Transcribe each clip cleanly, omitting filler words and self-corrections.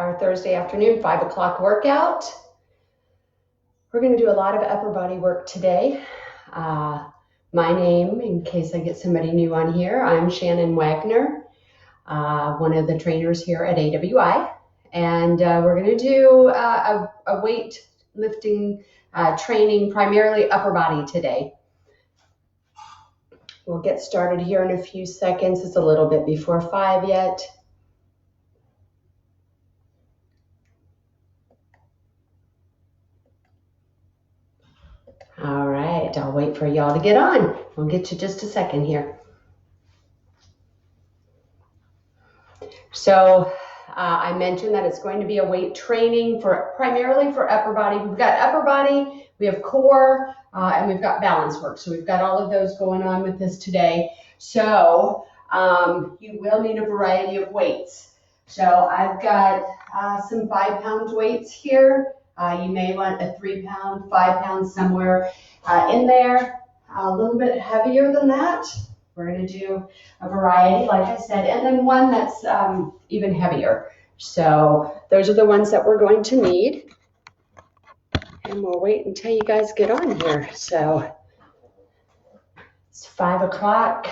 our Thursday afternoon 5 o'clock workout. We're going to do a lot of upper body work today. My name, in case I get somebody new on here, I'm Shannon Wagner, one of the trainers here at AWI. And we're going to do a weight lifting training, primarily upper body today. We'll get started here in a few seconds. It's a little bit before 5 yet. All right, I'll wait for y'all to get on. We'll get to just a second here. So I mentioned that it's going to be a weight training primarily for upper body. We've got upper body, we have core, and we've got balance work. So we've got all of those going on with this today. So you will need a variety of weights. So I've got some 5-pound weights here. You may want a 3-pound, 5-pound somewhere in there. A little bit heavier than that. We're going to do a variety, like I said, and then one that's even heavier. So those are the ones that we're going to need. And we'll wait until you guys get on here. So it's 5 o'clock.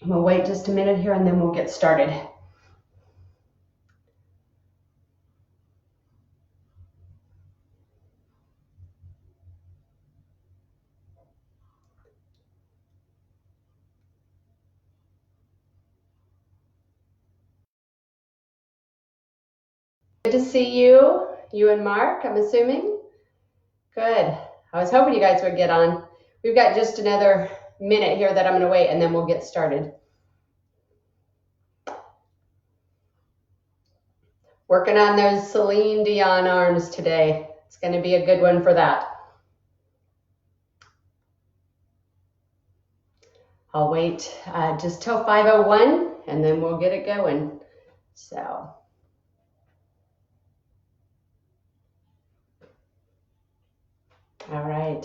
We'll wait just a minute here and then we'll get started. Good to see you and Mark, I'm assuming. Good. I was hoping you guys would get on. We've got just another minute here that I'm going to wait and then we'll get started. Working on those Celine Dion arms today. It's going to be a good one for that. I'll wait just till 5:01 and then we'll get it going. So. All right.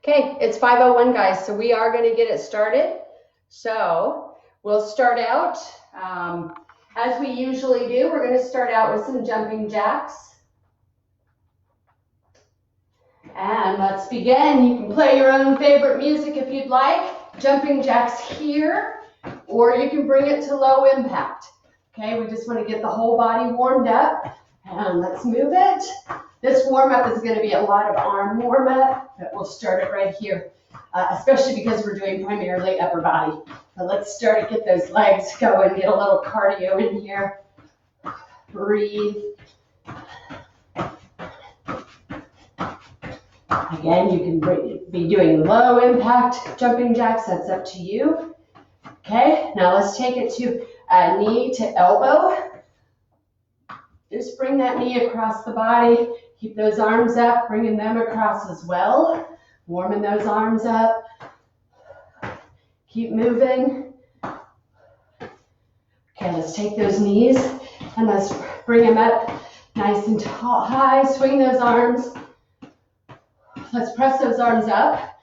Okay, it's 5:01, guys, so we are going to get it started. So we'll start out as we usually do. We're going to start out with some jumping jacks. And let's begin. You can play your own favorite music if you'd like. Jumping jacks here, or you can bring it to low impact. Okay, we just want to get the whole body warmed up. And let's move it. This warm-up is going to be a lot of arm warm-up, but we'll start it right here, especially because we're doing primarily upper body. But let's start to get those legs going, get a little cardio in here. Breathe. Again, you can be doing low-impact jumping jacks. That's up to you. Okay, now let's take it to knee to elbow. Just bring that knee across the body. Keep those arms up, bringing them across as well. Warming those arms up. Keep moving. Okay, let's take those knees and let's bring them up nice and tall, high. Swing those arms. Let's press those arms up.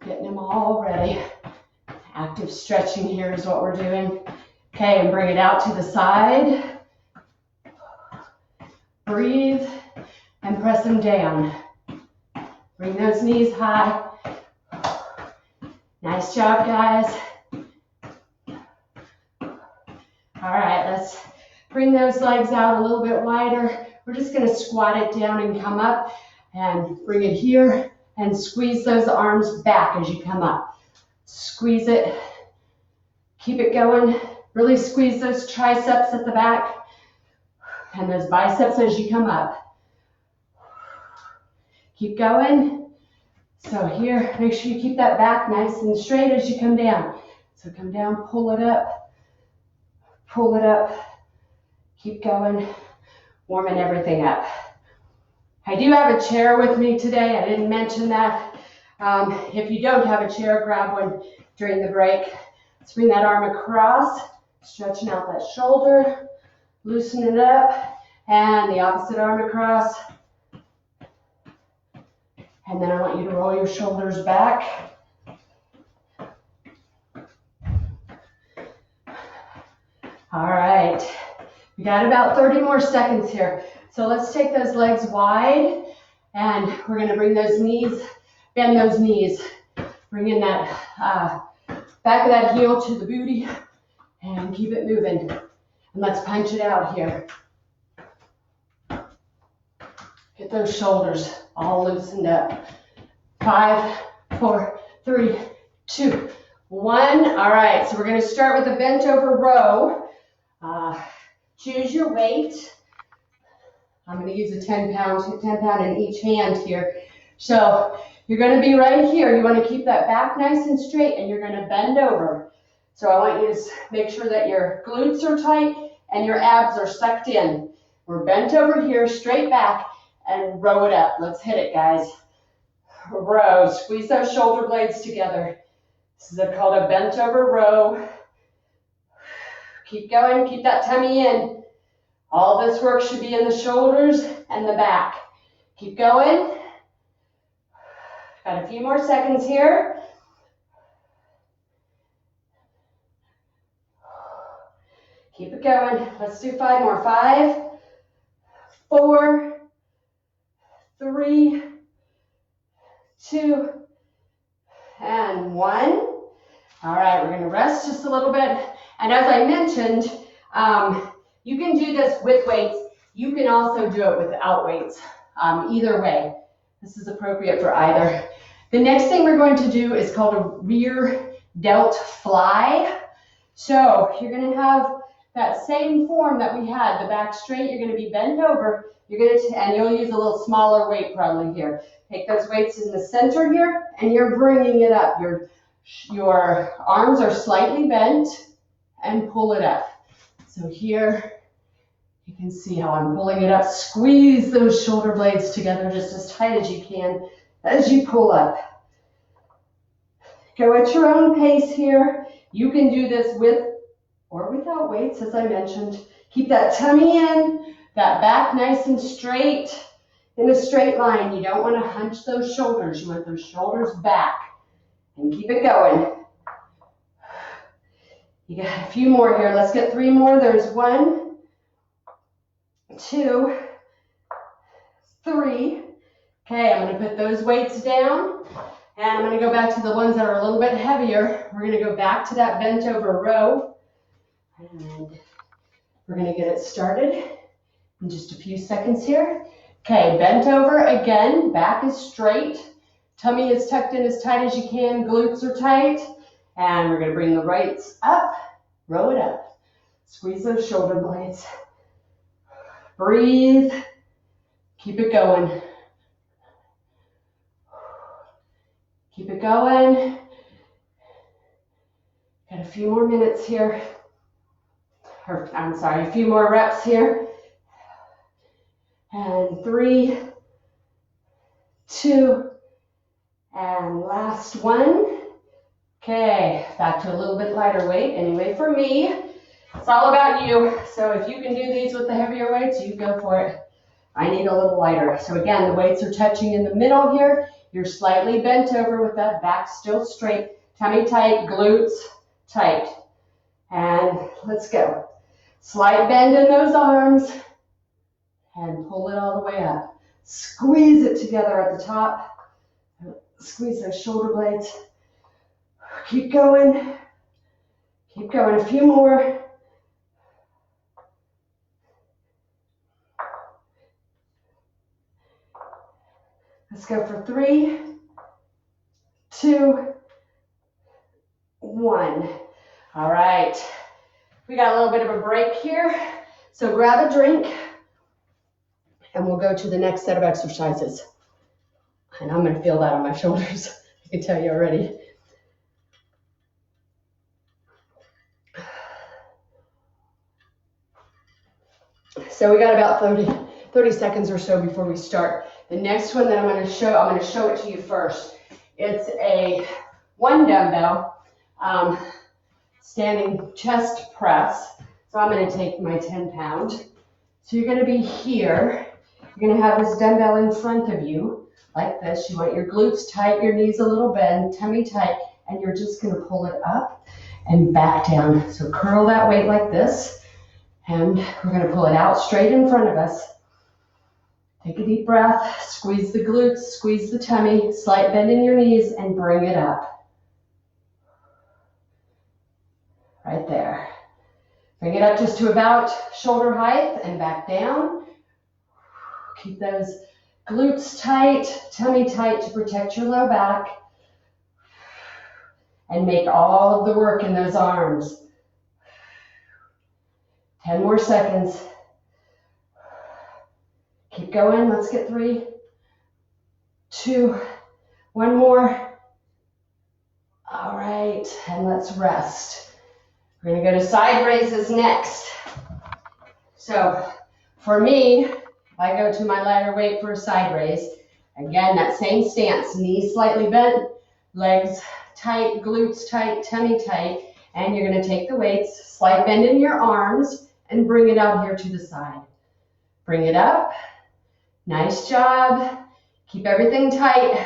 Getting them all ready. Active stretching here is what we're doing. Okay, and bring it out to the side. Breathe and press them down. Bring those knees high. Nice job, guys. All right, let's bring those legs out a little bit wider. We're just going to squat it down and come up and bring it here and squeeze those arms back as you come up. Squeeze it. Keep it going. Really squeeze those triceps at the back and those biceps as you come up. Keep going. So here, make sure you keep that back nice and straight as you come down. So come down, pull it up, keep going, warming everything up. I do have a chair with me today. I didn't mention that. If you don't have a chair, grab one during the break. Let's bring that arm across, stretching out that shoulder, loosen it up, and the opposite arm across. And then I want you to roll your shoulders back. All right. We got about 30 more seconds here. So let's take those legs wide and we're going to bring those knees, bend those knees. Bring in that back of that heel to the booty and keep it moving. And let's punch it out here. Get those shoulders all loosened up. 5, 4, 3, 2, 1. All right, so we're going to start with a bent over row. Choose your weight. I'm going to use a 10 pound in each hand here. So you're going to be right here. You want to keep that back nice and straight and you're going to bend over. So I want you to make sure that your glutes are tight and your abs are sucked in. We're bent over here, straight back, and row it up. Let's hit it, guys. Row. Squeeze those shoulder blades together. This is called a bent over row. Keep going. Keep that tummy in. All this work should be in the shoulders and the back. Keep going. Got a few more seconds here. Keep it going. Let's do 5 more. 5, 4, 3, 2, and 1. All right, we're going to rest just a little bit. And as I mentioned, you can do this with weights. You can also do it without weights. Either way, this is appropriate for either. The next thing we're going to do is called a rear delt fly. So you're going to have that same form that we had, the back straight. You're going to be bent over. And you'll use a little smaller weight probably here. Take those weights in the center here, and you're bringing it up. Your arms are slightly bent, and pull it up. So here, you can see how I'm pulling it up. Squeeze those shoulder blades together just as tight as you can as you pull up. Go at your own pace here. You can do this with or without weights, as I mentioned. Keep that tummy in, that back nice and straight, in a straight line. You don't want to hunch those shoulders. You want those shoulders back. And keep it going. You got a few more here. Let's get 3 more. There's 1, 2, 3. Okay, I'm going to put those weights down. And I'm going to go back to the ones that are a little bit heavier. We're going to go back to that bent over row. And we're going to get it started in just a few seconds here. Okay, bent over again. Back is straight. Tummy is tucked in as tight as you can. Glutes are tight. And we're going to bring the rights up. Row it up. Squeeze those shoulder blades. Breathe. Keep it going. Keep it going. Got a few more minutes here. A few more reps here. And 3, 2, and last one. Okay, back to a little bit lighter weight. Anyway, for me, it's all about you. So if you can do these with the heavier weights, you go for it. I need a little lighter. So again, the weights are touching in the middle here. You're slightly bent over with that back still straight. Tummy tight, glutes tight. And let's go. Slight bend in those arms. And pull it all the way up. Squeeze it together at the top. Squeeze those shoulder blades. Keep going. Keep going. A few more. Let's go for 3, 2, 1. All right. We got a little bit of a break here. So grab a drink and we'll go to the next set of exercises. And I'm going to feel that on my shoulders. I can tell you already. So we got about 30 seconds or so before we start. The next one that I'm going to show it to you first. It's a 1 dumbbell standing chest press. So I'm going to take my 10 pound. So you're going to be here. You're going to have this dumbbell in front of you like this. You want your glutes tight, your knees a little bent, tummy tight, and you're just going to pull it up and back down. So curl that weight like this. And we're going to pull it out straight in front of us. Take a deep breath, squeeze the glutes, squeeze the tummy, slight bend in your knees, and bring it up. Right there. Bring it up just to about shoulder height and back down. Keep those glutes tight, tummy tight to protect your low back. And make all of the work in those arms. 10 more seconds. Keep going. Let's get 3, 2, 1 more. All right, and let's rest. We're going to go to side raises next. So for me, if I go to my lighter weight for a side raise, again, that same stance, knees slightly bent, legs tight, glutes tight, tummy tight, and you're going to take the weights, slight bend in your arms, and bring it out here to the side. Bring it up. Nice job. Keep everything tight.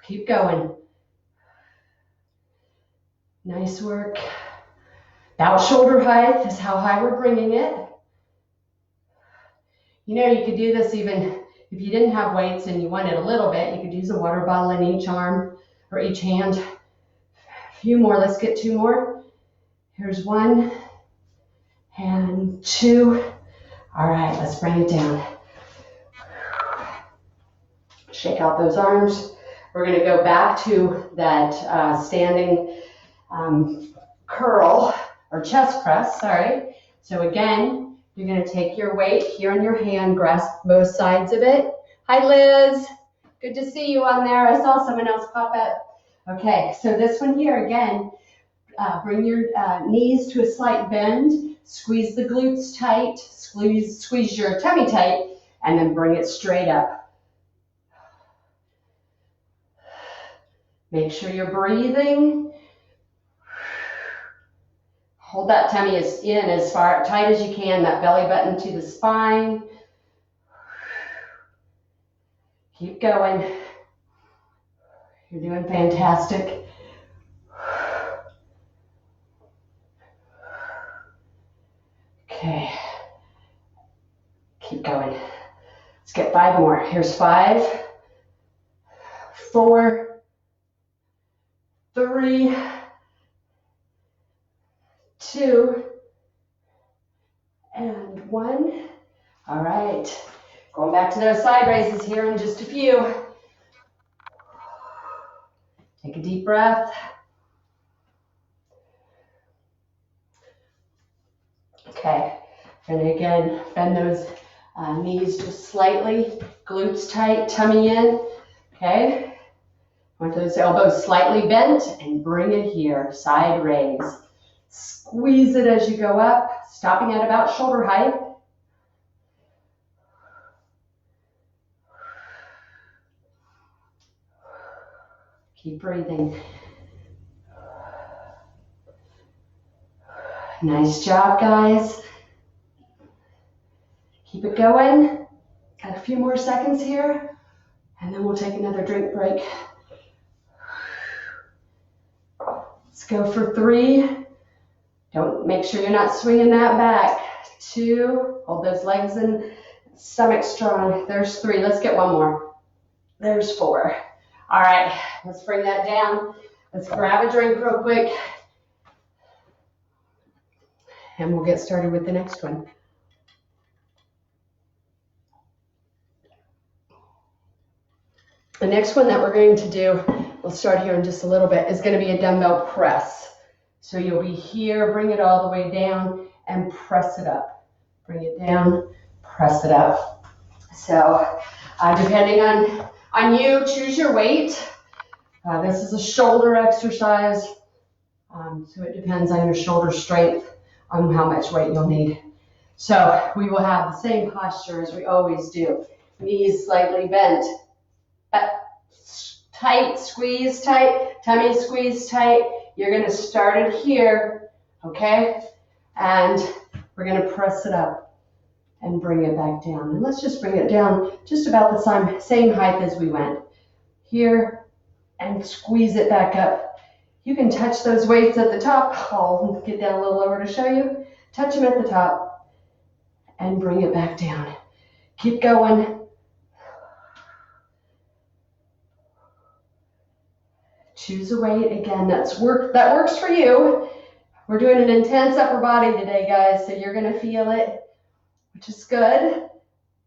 Keep going. Nice work. About shoulder height is how high we're bringing it. You know, you could do this even if you didn't have weights and you wanted a little bit. You could use a water bottle in each arm or each hand. A few more. Let's get 2 more. Here's 1 and 2. All right, let's bring it down. Shake out those arms. We're going to go back to that standing curl or chest press, sorry. So again, you're going to take your weight here in your hand, grasp both sides of it. Hi, Liz. Good to see you on there. I saw someone else pop up. Okay, so this one here, again, bring your knees to a slight bend, squeeze the glutes tight, squeeze your tummy tight, and then bring it straight up. Make sure you're breathing. Hold that tummy in as far tight as you can, that belly button to the spine. Keep going. You're doing fantastic. Okay. Keep going. Let's get 5 more. Here's 5, 4, 3, 2, and 1. All right. Going back to those side raises here in just a few. Take a deep breath. Okay. And again, bend those knees just slightly. Glutes tight, tummy in. Okay. Want those elbows slightly bent and bring it here. Side raise. Squeeze it as you go up, stopping at about shoulder height. Keep breathing. Nice job, guys. Keep it going. Got a few more seconds here, and then we'll take another drink break. Let's go for 3. Don't make sure you're not swinging that back. 2, hold those legs and stomach strong. There's 3. Let's get 1 more. There's 4. All right, let's bring that down. Let's grab a drink real quick. And we'll get started with the next one. The next one that we're going to do, we'll start here in just a little bit, is going to be a dumbbell press. So you'll be here, bring it all the way down and press it up. Bring it down, press it up. So depending on you, choose your weight. This is a shoulder exercise. So it depends on your shoulder strength, on how much weight you'll need. So we will have the same posture as we always do. Knees slightly bent. Tight, squeeze tight, tummy squeeze tight. You're going to start it here, okay? And we're going to press it up and bring it back down. And let's just bring it down just about the same height as we went. Here, and squeeze it back up. You can touch those weights at the top. I'll get down a little lower to show you. touch them at the top, and bring it back down. Keep going. Choose a weight. Again, that works for you. We're doing an intense upper body today, guys, so you're gonna feel it, which is good.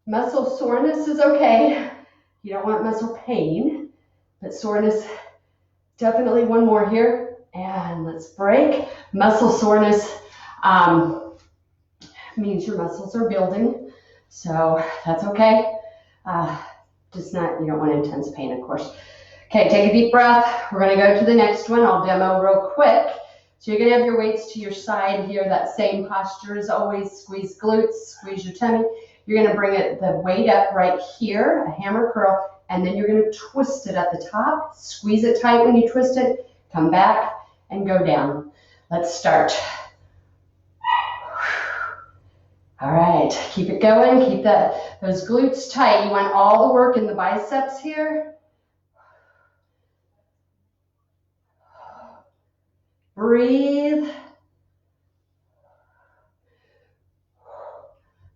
Muscle soreness is okay. You don't want muscle pain, but soreness, definitely one more here. And let's break. Muscle soreness means your muscles are building, so that's okay. Just not, you don't want intense pain, of course. Okay, take a deep breath. We're gonna go to the next one. I'll demo real quick. So you're gonna have your weights to your side here, that same posture as always. Squeeze glutes, squeeze your tummy. You're gonna bring the weight up right here, a hammer curl, and then you're gonna twist it at the top. Squeeze it tight when you twist it. Come back and go down. Let's start. All right, keep it going. Keep those glutes tight. You want all the work in the biceps here. Breathe.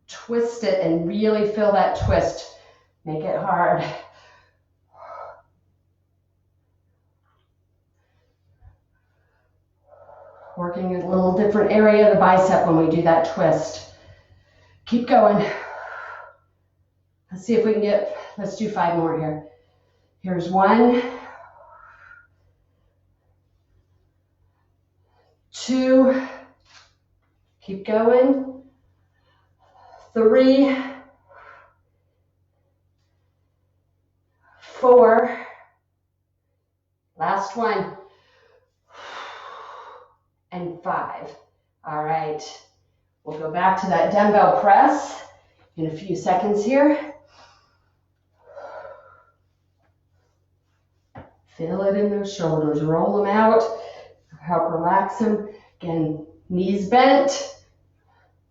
Twist it and really feel that twist. Make it hard. Working a little different area of the bicep when we do that twist. Keep going. Let's see if we can let's do 5 more here. Here's 1, 2, keep going, 3, 4, last one, and 5. All right, we'll go back to that dumbbell press in a few seconds here. Feel it in those shoulders, roll them out, help relax them. Again, knees bent,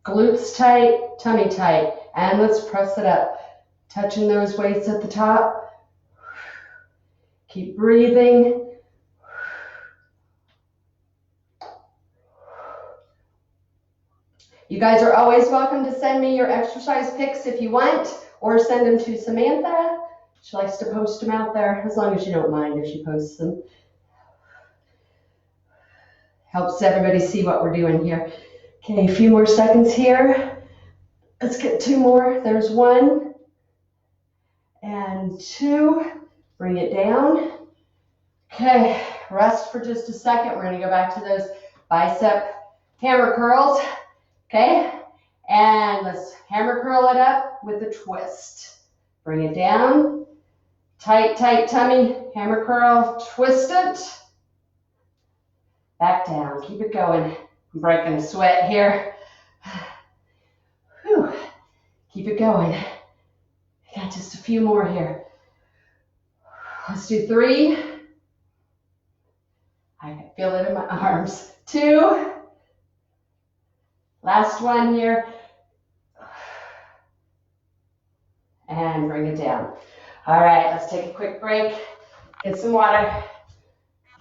glutes tight, tummy tight, and let's press it up. Touching those weights at the top. Keep breathing. You guys are always welcome to send me your exercise pics if you want, or send them to Samantha. She likes to post them out there, as long as you don't mind if she posts them. Helps everybody see what we're doing here. Okay, a few more seconds here. Let's get 2 more. There's 1 and 2. Bring it down. Okay, rest for just a second. We're gonna go back to those bicep hammer curls. Okay, and let's hammer curl it up with a twist. Bring it down. Tight, tight tummy, hammer curl, twist it. Back down, keep it going. I'm breaking a sweat here. Whew. Keep it going. I got just a few more here. Let's do 3. I can feel it in my arms. 2. Last one here. And bring it down. All right, let's take a quick break, get some water,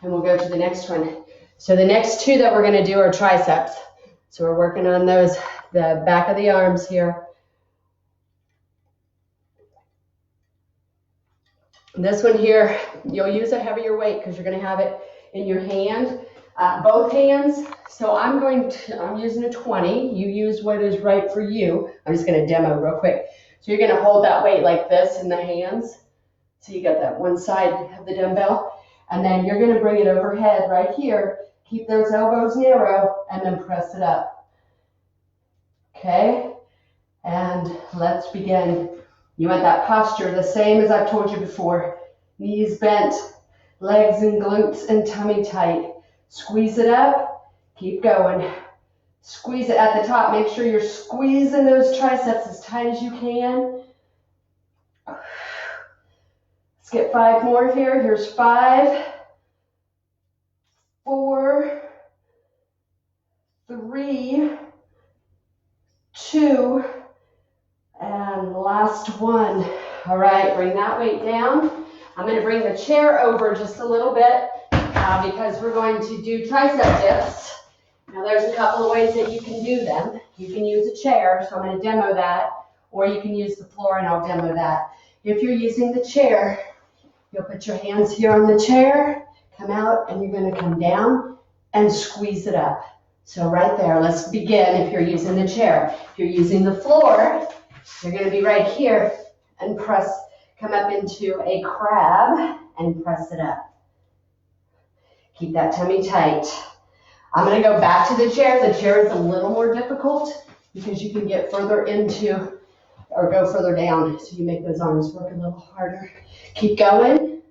and we'll go to the next one. So the next 2 that we're gonna do are triceps. So we're working on those, the back of the arms here. This one here, you'll use a heavier weight because you're gonna have it in your hand, both hands. So I'm using a 20. You use what is right for you. I'm just gonna demo real quick. So you're gonna hold that weight like this in the hands. So you got that one side of the dumbbell. And then you're gonna bring it overhead right here. Keep those elbows narrow and then press it up. Okay, and let's begin. You want that posture the same as I've told you before. Knees bent, legs and glutes and tummy tight. Squeeze it up, keep going. Squeeze it at the top. Make sure you're squeezing those triceps as tight as you can. Let's get 5 more here. Here's 5, 4, 3, 2, and last one. All right, bring that weight down. I'm going to bring the chair over just a little bit because we're going to do tricep dips. Now there's a couple of ways that you can do them. You can use a chair, so I'm going to demo that, or you can use the floor and I'll demo that. If you're using the chair, you'll put your hands here on the chair, come out, and you're going to come down and squeeze it up. So right there, let's begin if you're using the chair. If you're using the floor, you're going to be right here and press, come up into a crab and press it up. Keep that tummy tight. I'm going to go back to the chair. The chair is a little more difficult because you can get further into or go further down. So you make those arms work a little harder. Keep going.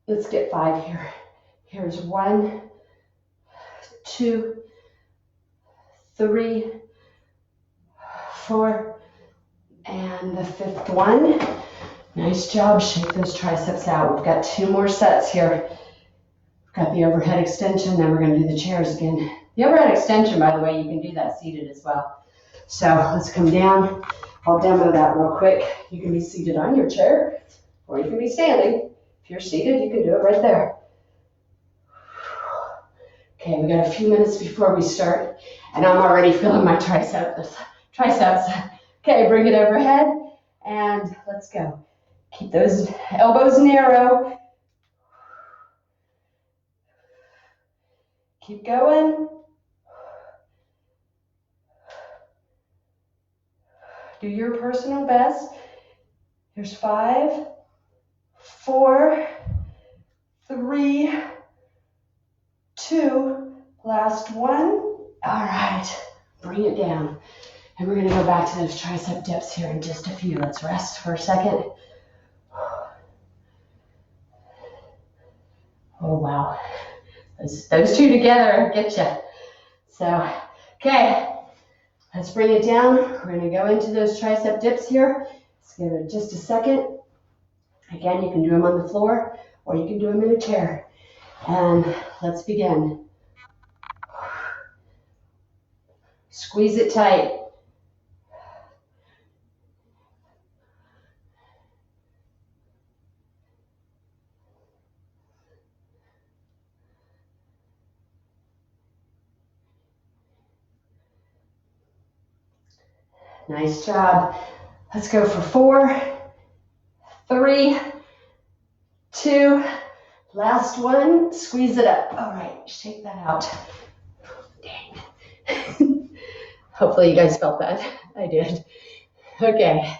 Let's get 5 here. Here's 1, 2, 3, 4, and the 5th one. Nice job. Shake those triceps out. We've got 2 more sets here. We've got the overhead extension, then we're going to do the chairs again. The overhead extension, by the way, you can do that seated as well. So let's come down. I'll demo that real quick. You can be seated on your chair, or you can be standing. If you're seated, you can do it right there. Okay, we got a few minutes before we start, and I'm already feeling my triceps. Okay, bring it overhead, and let's go. Keep those elbows narrow. Keep going. Do your personal best. Here's 5, 4, 3, 2, last one. All right, bring it down. And we're gonna go back to those tricep dips here in just a few. Let's rest for a second. Oh, wow. Those 2 together get you. So, okay, let's bring it down. We're gonna go into those tricep dips here. Let's give it just a second. Again, you can do them on the floor or you can do them in a chair. And let's begin. Squeeze it tight. Nice job. Let's go for 4, 3, 2, last one. Squeeze it up. All right, shake that out. Dang. Hopefully you guys felt that. I did. Okay.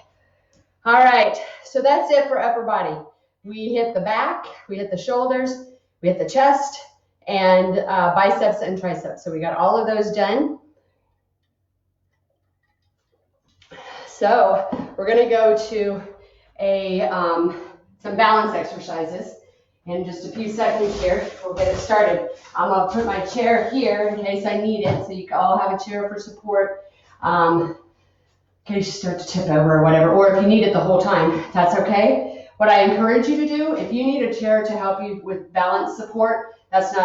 All right, so that's it for upper body. We hit the back, we hit the shoulders, we hit the chest, and biceps and triceps. So we got all of those done. So we're going to go to some balance exercises in just a few seconds here. We'll get it started. I'm going to put my chair here in case I need it, so you can all have a chair for support in case you start to tip over or whatever, or if you need it the whole time, that's okay. What I encourage you to do, if you need a chair to help you with balance support, that's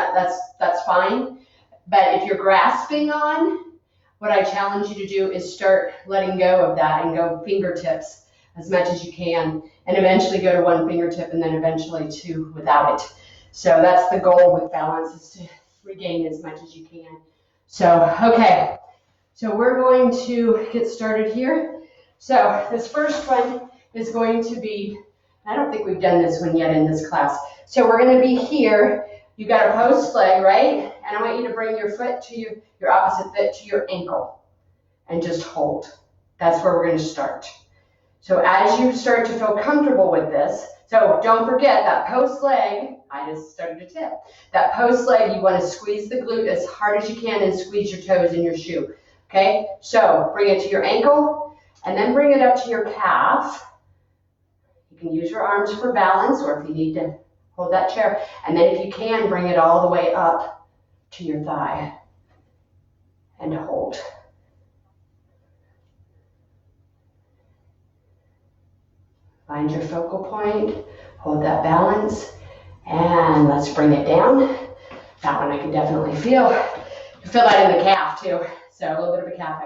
fine. But if you're grasping on, what I challenge you to do is start letting go of that and go fingertips as much as you can, and eventually go to 1 fingertip and then eventually 2 without it. So that's the goal with balance, is to regain as much as you can. So, okay, so we're going to get started here. So this first one is going to be, I don't think we've done this one yet in this class. So we're going to be here. You got a post leg, right? And I want you to bring your foot to your opposite foot to your ankle and just hold. That's where we're going to start. So as you start to feel comfortable with this, so don't forget that post leg, I just started to tip. That post leg, you want to squeeze the glute as hard as you can and squeeze your toes in your shoe. Okay, so bring it to your ankle and then bring it up to your calf. You can use your arms for balance, or if you need to hold that chair. And then if you can, bring it all the way up to your thigh and hold. Find your focal point, hold that balance, and let's bring it down. That one I can definitely feel. You feel that in the calf too. So a little bit of a calf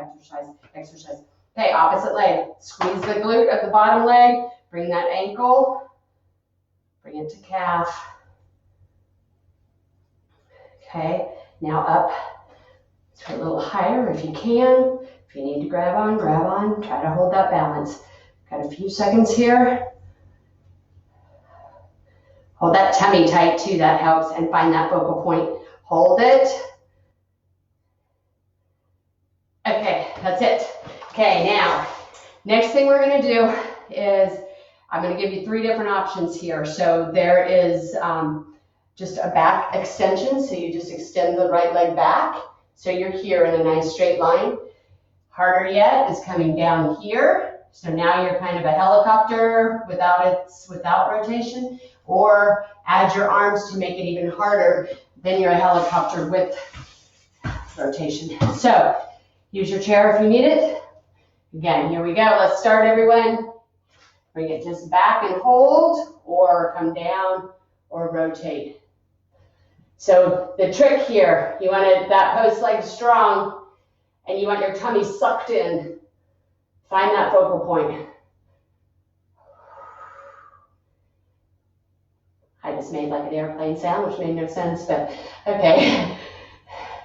exercise. Okay, opposite leg. Squeeze the glute at the bottom leg. Bring that ankle Bring it to calf. Okay, now up to a little higher if you can. If you need to grab on, grab on. Try to hold that balance. Got a few seconds here. Hold that tummy tight too, that helps, and find that focal point. Hold it. Okay, that's it. Okay, now, next thing we're gonna do is, I'm gonna give you 3 different options here. So there is just a back extension, so you just extend the right leg back. So you're here in a nice straight line. Harder yet is coming down here. So now you're kind of a helicopter without rotation, or add your arms to make it even harder. Then you're a helicopter with rotation. So use your chair if you need it. Again, here we go. Let's start, everyone. Bring it just back and hold, or come down or rotate. So the trick here, you want that post leg strong, and you want your tummy sucked in. Find that focal point. I just made like an airplane sound, which made no sense, but okay.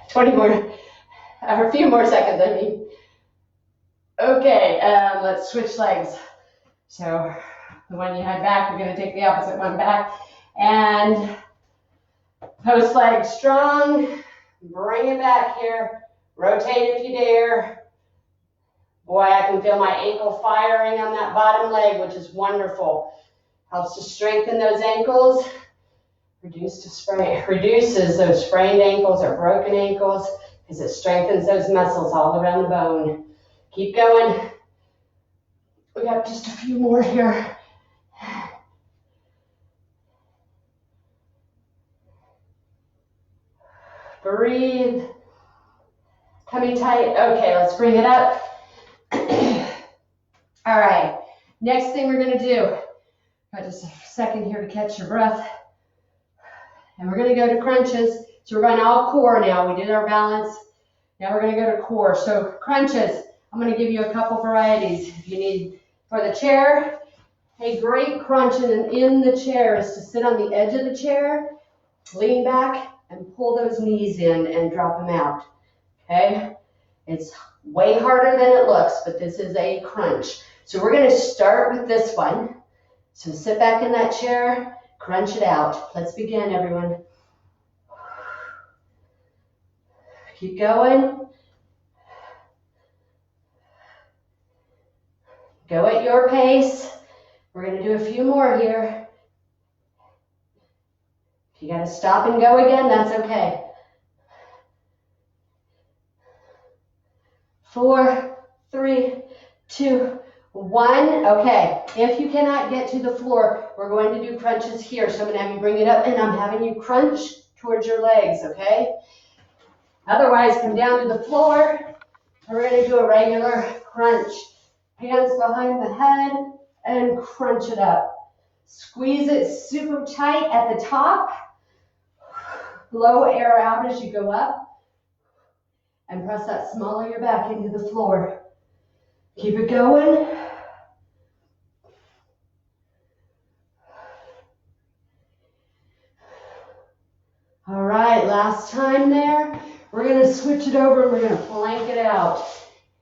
20 more, or a few more seconds, I mean. Okay, let's switch legs. So the one you had back, we're gonna take the opposite one back. And post leg strong, bring it back here. Rotate if you dare. Boy, I can feel my ankle firing on that bottom leg, which is wonderful. Helps to strengthen those ankles. Reduces those sprained ankles or broken ankles, because it strengthens those muscles all around the bone. Keep going. We got just a few more here. Breathe. Tummy tight. Okay, let's bring it up. All right, next thing we're gonna do, got just a second here to catch your breath. And we're gonna go to crunches. So we're going all core now. We did our balance. Now we're gonna go to core. So crunches, I'm gonna give you a couple varieties. If you need for the chair, a great crunch in the chair is to sit on the edge of the chair, lean back, and pull those knees in and drop them out, okay? It's way harder than it looks, but this is a crunch. So we're gonna start with this one. So sit back in that chair, crunch it out. Let's begin, everyone. Keep going. Go at your pace. We're gonna do a few more here. If you gotta stop and go again, that's okay. 4, 3, 2, 1. Okay, if you cannot get to the floor, we're going to do crunches here. So I'm gonna have you bring it up, and I'm having you crunch towards your legs, okay? Otherwise, come down to the floor. We're gonna do a regular crunch. Hands behind the head and crunch it up. Squeeze it super tight at the top. Blow air out as you go up. And press that small of your back into the floor. Keep it going. All right, last time there. We're gonna switch it over and we're gonna plank it out.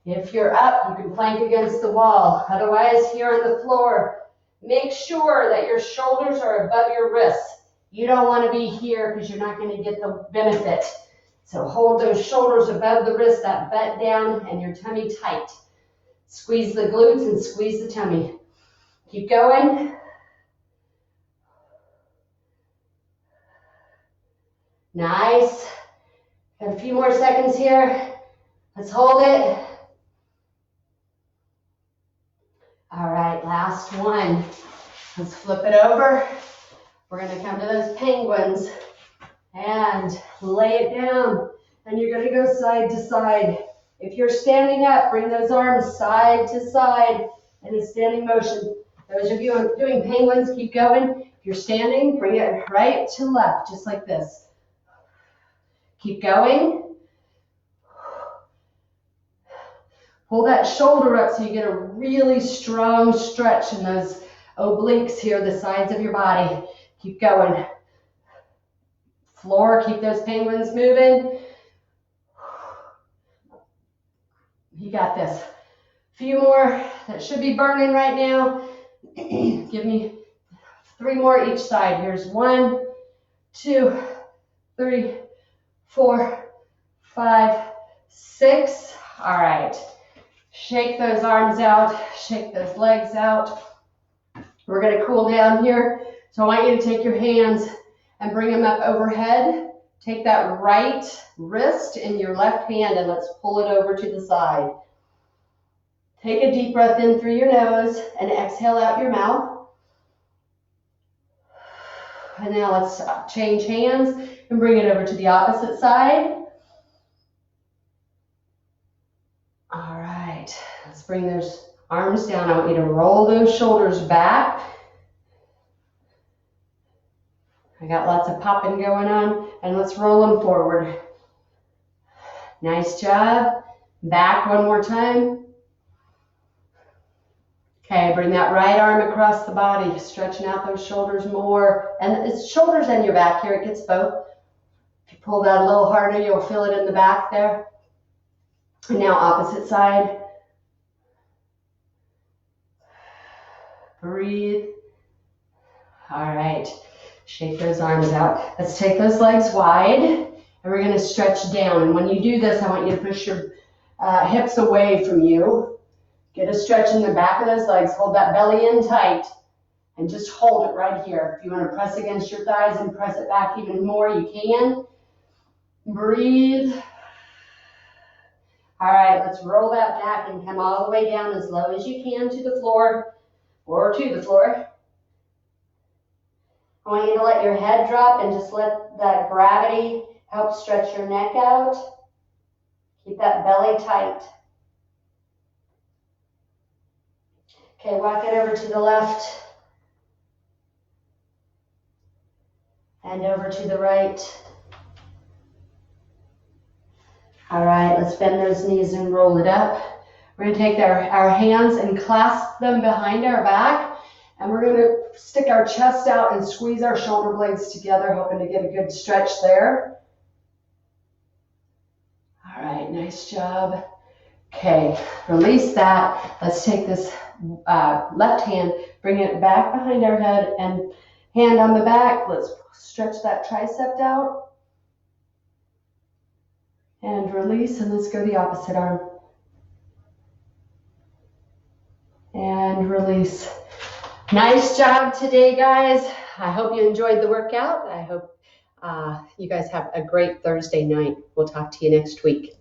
If you're up, you can plank against the wall. Otherwise, here on the floor, make sure that your shoulders are above your wrists. You don't want to be here because you're not going to get the benefit. So hold those shoulders above the wrist, that butt down, and your tummy tight. Squeeze the glutes and squeeze the tummy. Keep going. Nice. Got a few more seconds here. Let's hold it. All right, last one. Let's flip it over. We're gonna come to those penguins and lay it down. And you're gonna go side to side. If you're standing up, bring those arms side to side in a standing motion. Those of you doing penguins, keep going. If you're standing, bring it right to left, just like this. Keep going. Pull that shoulder up so you get a really strong stretch in those obliques here, the sides of your body. Keep going. Floor, keep those penguins moving. You got this. Few more that should be burning right now. Give me 3 more each side. Here's 1, 2, 3, 4, 5, 6. All right. Shake those arms out. Shake those legs out. We're going to cool down here. So I want you to take your hands and bring them up overhead. Take that right wrist in your left hand and let's pull it over to the side. Take a deep breath in through your nose and exhale out your mouth. And now let's change hands and bring it over to the opposite side. All right, let's bring those arms down. I want you to roll those shoulders back. I got lots of popping going on, and let's roll them forward. Nice job. Back one more time. Okay, bring that right arm across the body, stretching out those shoulders more. And it's shoulders and your back here, it gets both. If you pull that a little harder, you'll feel it in the back there. And now opposite side. Breathe. All right. Shake those arms out. Let's take those legs wide and we're going to stretch down. And when you do this, I want you to push your hips away from you. Get a stretch in the back of those legs. Hold that belly in tight and just hold it right here. If you want to press against your thighs and press it back even more, you can. Breathe. All right, let's roll that back and come all the way down as low as you can to the floor or to the floor. I want you to let your head drop and just let that gravity help stretch your neck out. Keep that belly tight. Okay, walk it over to the left and over to the right. All right, let's bend those knees and roll it up. We're going to take our hands and clasp them behind our back. And we're going to stick our chest out and squeeze our shoulder blades together, hoping to get a good stretch there. All right, nice job. Okay, release that. Let's take this left hand, bring it back behind our head and hand on the back. Let's stretch that tricep out. And release, and let's go the opposite arm. And release. Nice job today, guys. I hope you enjoyed the workout. I hope you guys have a great Thursday night. We'll talk to you next week.